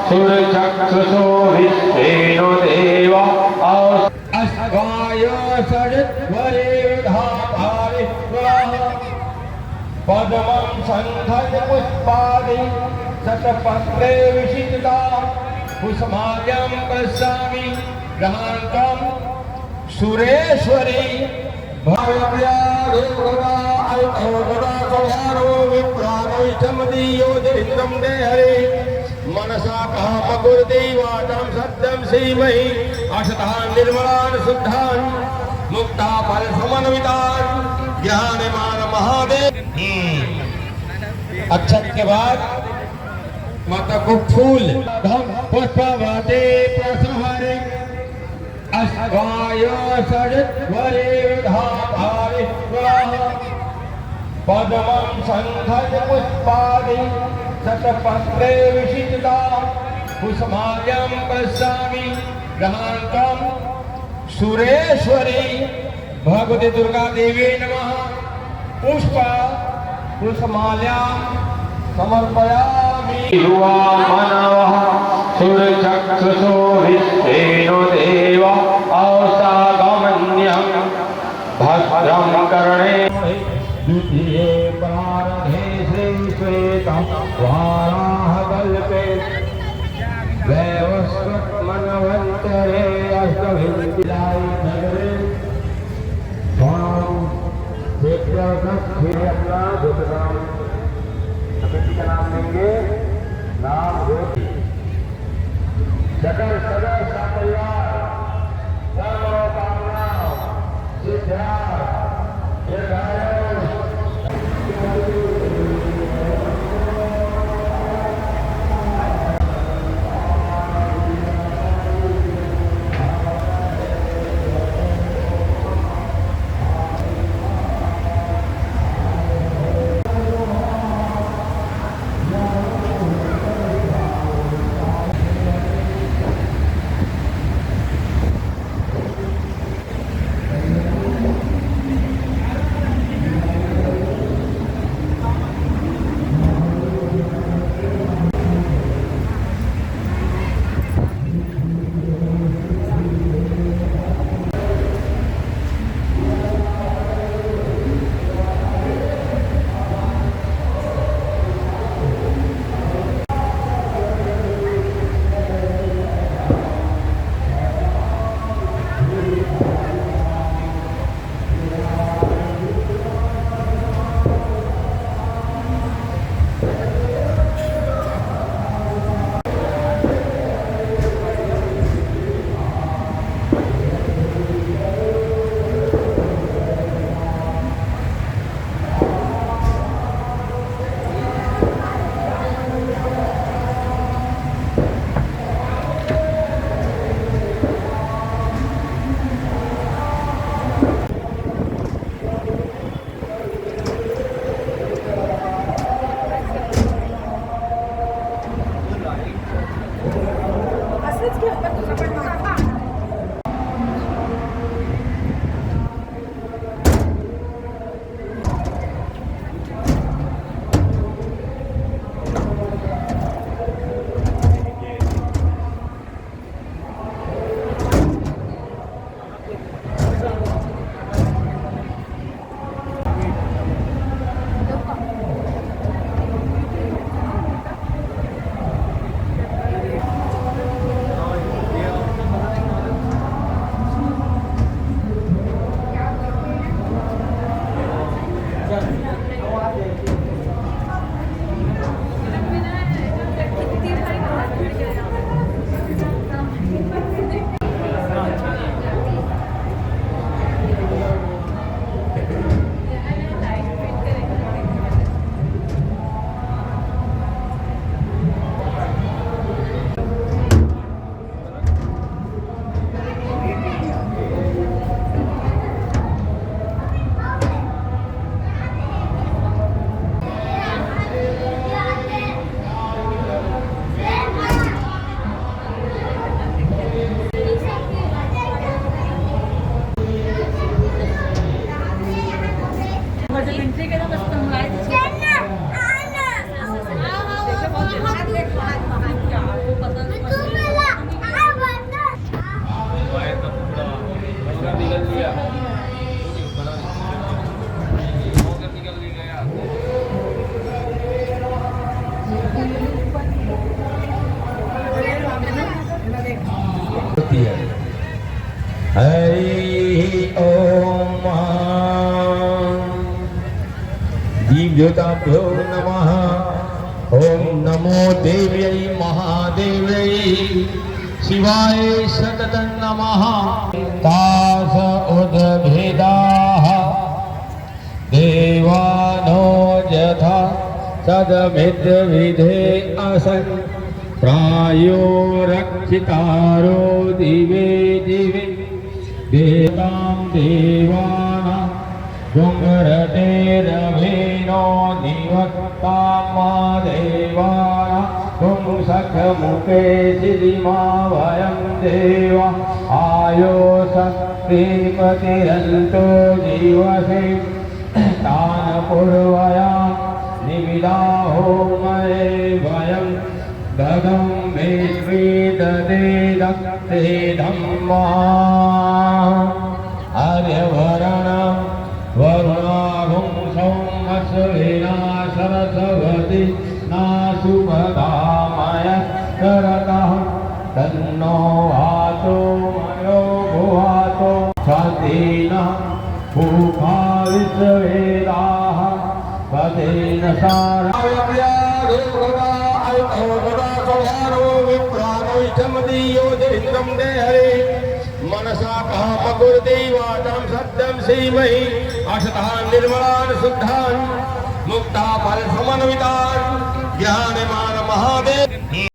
सुरचक्षुषोभिष्ठेन देव अस्गाय सरिद्वरेधाभारि पद्मं सन्धय पुष्पादि शतपत्रे विशिष्टा कुसुमाद्यं पश्यामि गृहान्तं सुरेश्वरी भव्या देवगदा अल्पगदा कल्याणो विप्राणोष्टमदीयो जरिन्द्रं देहरे मनसा कामगुरुदेवातं सत्यं श्रीमहि अशतान् निर्मलान् शुद्धान् मुक्ता फलसमन्वितान् ज्ञानमान महादेव। अक्षत के बाद माता को फूल पुष्पवते प्रसहरे अस्गाय सरिद्वरेधाभारि पद्मं सन्धय पुष्पादि शतपत्रे विशिष्टा कुसुमाद्यं पश्यामि गृहान्तं सुरेश्वरी भगवती दुर्गा देवी नमः। पुष्पमाल्यां समर्पयामि। युवामनवः सुरचक्षुषोभिष्ठेन देव औषधमन्यं भद्रं कर्णे द्वितीये प्रारधे श्रीश्वेतं वाराहकल्पे वैवस्वतमन्वन्तरे अष्टभिर्विलाय नगरे अपना नाम अतिथि का नाम लेंगे। नाम सकल सदस्य परिवार सर्वकामना होती है। हरि ओम। जीव ज्योताभ्यो नमः। ओम नमो देव्यै महादेव्यै शिवाय सततं नमः। तास उद्भिदाः देवानो यथा सदमिद्विधे असन् प्रायो रक्षितारो दिवे दिवे देवां देवानां गुंगरतेरभेनो निवक्तामा देवानां पुंसखमुखे सिद्धिमा वयं देवा आयो शक्तिपतिरन्तो जीवसे तान पूर्वया निविदाहो मये वयं ददं विश्वेददे दत्ते धम्मा आर्यवरणं वरुणागुं सौमस्विना सरस्वती नासुपदामय करतः तन्नो वातो मयो भुवातो स्वाधीनः भूखा विश्ववेदाः पदेन मनसा कामगुरुदेवानां सत्यं श्रीमहि अशतान् निर्मलान् शुद्धान् मुक्ता फल समन्वितान् ज्ञानमान महादेव